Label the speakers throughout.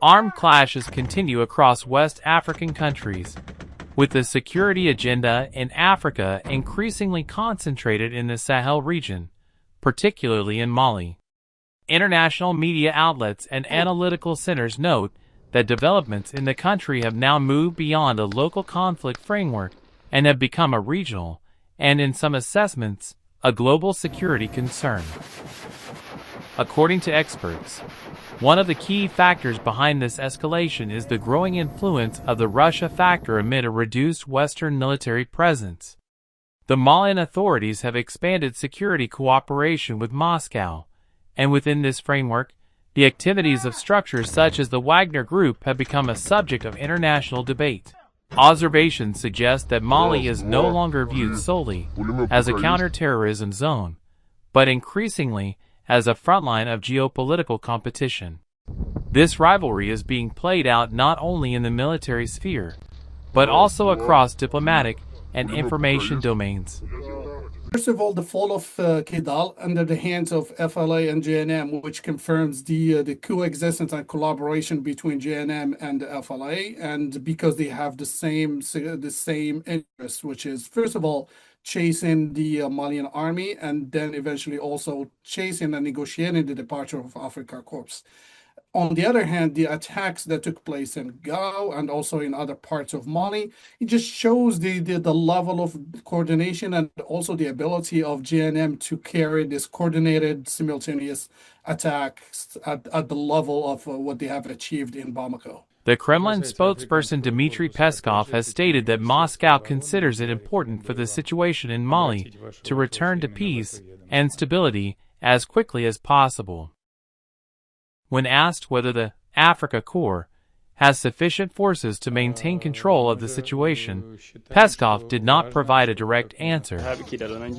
Speaker 1: Armed clashes continue across West African countries, with the security agenda in Africa increasingly concentrated in the Sahel region, particularly in Mali. International media outlets and analytical centers note that developments in the country have now moved beyond a local conflict framework and have become a regional, and in some assessments, a global security concern. According to experts, one of the key factors behind this escalation is the growing influence of the Russia factor amid a reduced Western military presence. The Malian authorities have expanded security cooperation with Moscow, and within this framework, the activities of structures such as the Wagner Group have become a subject of international debate. Observations suggest that Mali is no longer viewed solely as a counterterrorism zone, but increasingly as a frontline of geopolitical competition. This rivalry is being played out not only in the military sphere, but also across diplomatic and information domains.
Speaker 2: First of all, the fall of Kidal under the hands of FLA and JNM, which confirms the coexistence and collaboration between JNM and the FLA, and because they have the same interest, which is, first of all, chasing the Malian army, and then eventually also chasing and negotiating the departure of Africa Corps. On the other hand, the attacks that took place in Gao and also in other parts of Mali, it just shows the level of coordination and also the ability of JNM to carry this coordinated, simultaneous attacks at the level of what they have achieved in Bamako.
Speaker 1: The Kremlin spokesperson Dmitry Peskov has stated that Moscow considers it important for the situation in Mali to return to peace and stability as quickly as possible. When asked whether the Africa Corps has sufficient forces to maintain control of the situation, Peskov did not provide a direct answer.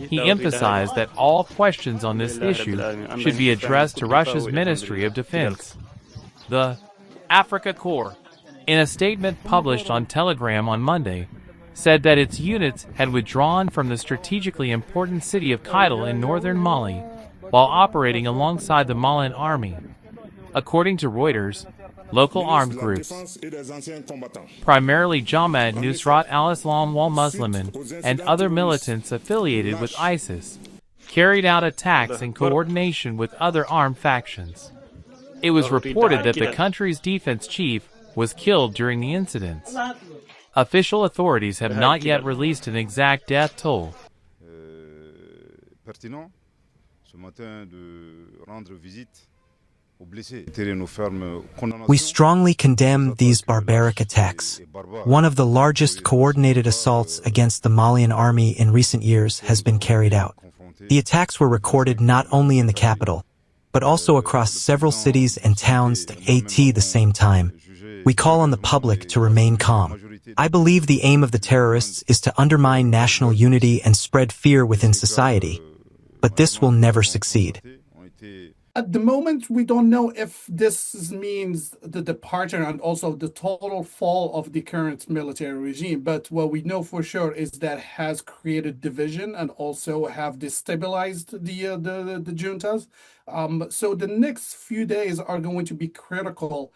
Speaker 1: He emphasized that all questions on this issue should be addressed to Russia's Ministry of Defense. The Africa Corps, in a statement published on Telegram on Monday, said that its units had withdrawn from the strategically important city of Kidal in northern Mali while operating alongside the Malian army. According to Reuters, local armed groups, primarily Jamaat Nusrat al-Islam wal-Muslimin and other militants affiliated with ISIS, carried out attacks in coordination with other armed factions. It was reported that the country's defense chief was killed during the incidents. Official authorities have not yet released an exact death toll.
Speaker 3: We strongly condemn these barbaric attacks. One of the largest coordinated assaults against the Malian army in recent years has been carried out. The attacks were recorded not only in the capital, but also across several cities and towns at the same time. We call on the public to remain calm. I believe the aim of the terrorists is to undermine national unity and spread fear within society, but this will never succeed.
Speaker 2: At the moment, we don't know if this means the departure and also the total fall of the current military regime. But what we know for sure is that has created division and also have destabilized the juntas. So the next few days are going to be critical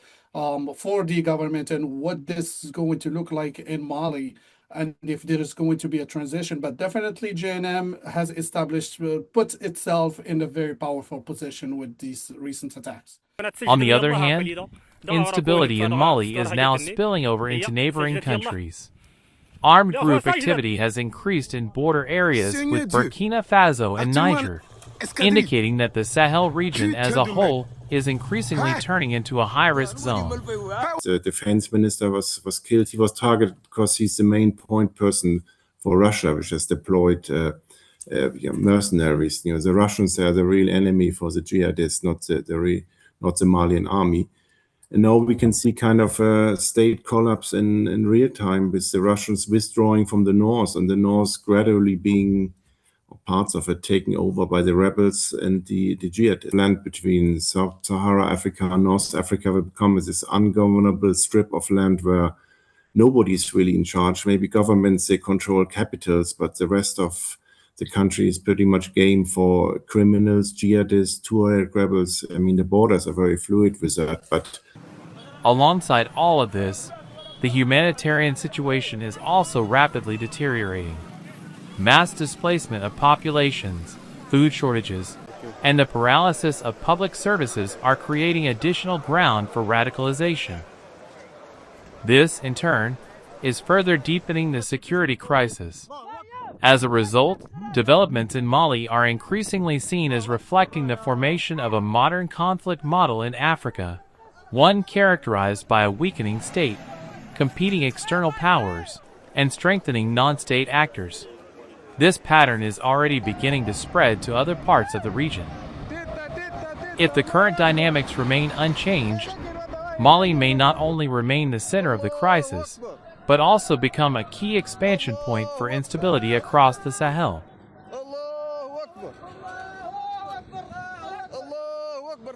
Speaker 2: for the government and what this is going to look like in Mali, and if there is going to be a transition. But definitely JNM has established, put itself in a very powerful position with these recent attacks.
Speaker 1: On the other hand, instability in Mali is now spilling over into neighboring countries. Armed group activity has increased in border areas with Burkina Faso and Niger, indicating that the Sahel region as a whole is increasingly turning into a high-risk zone.
Speaker 4: The defense minister was killed. He was targeted because he's the main point person for Russia, which has deployed mercenaries. The Russians are the real enemy for the jihadists, not the Malian army. And now we can see kind of a state collapse in real time, with the Russians withdrawing from the north, and the north gradually being, or parts of it, taken over by the rebels and the jihad. Land between Sub-Sahara Africa and North Africa will become this ungovernable strip of land where nobody is really in charge. Maybe governments, they control capitals, but the rest of the country is pretty much game for criminals, jihadists, Tuareg rebels. I mean, the borders are very fluid with that, but
Speaker 1: Alongside all of this, the humanitarian situation is also rapidly deteriorating. Mass displacement of populations, food shortages, and the paralysis of public services are creating additional ground for radicalization. This, in turn, is further deepening the security crisis. As a result, developments in Mali are increasingly seen as reflecting the formation of a modern conflict model in Africa, one characterized by a weakening state, competing external powers, and strengthening non-state actors. This pattern is already beginning to spread to other parts of the region. If the current dynamics remain unchanged, Mali may not only remain the center of the crisis, but also become a key expansion point for instability across the Sahel.